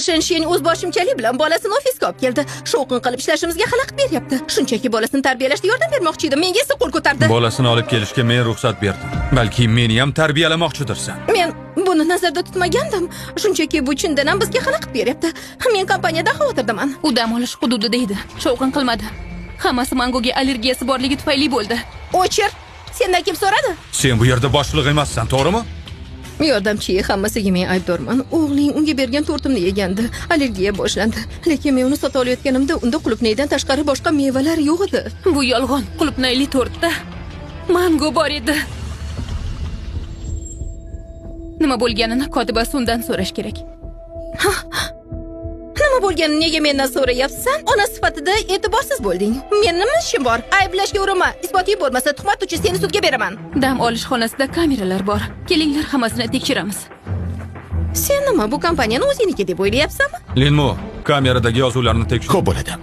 Shin o'z boshimchalik bilan bolasini ofisga olib keldi. Shovqin qilib ishlashimizga xalaqit beryapti. Shunchaki bolasini tarbiyalashda yordam bermoqchi edim. Menga esa qo'l ko'tardi. Bolasini olib kelishga men ruxsat berdim. Balki meni ham tarbiyalamoqchidirsan. Men buni nazarda tutmagandim. Shunchaki bu chindan ham bizga xalaqit beryapti. Men kompaniyadan xavotirdaman. U dam olish hududida edi. Shovqin qilmadi. Hammasi mangoga allergiyasi borligi tufayli bo'ldi. O'chir. Sendan kim so'radi? Sen bu yerda boshliq emassan, to'g'rimi? Yordamchi hammasiga men aybdorman. O'g'ling unga bergan tortimni yegandi. Allergiya boshlandi. Lekin men uni sota olayotganimda unda qulupnaydan tashqari boshqa mevalar yo'q edi. Bu yolg'on. Qulupnayli tortda mango bor edi. Nima bo'lganini kotibasi undan so'rash kerak. Nima bo'lganini nega mendan so'rayapsan? Ona sifatida e'tiborsiz bo'lding. Men nima ishim bor? Ayblashga urinma. Isboting bo'lmasa tuhmat uchun seni sudga beraman. Dam olish xonasida kameralar bor. Kelinglar, hammasini tekshiramiz. Sen nima bu kompaniyani o'zingniki deb o'ylayapsanmi? Linmo, kameradagi yozuvlarni tekshir. Ko'p bo'ladi.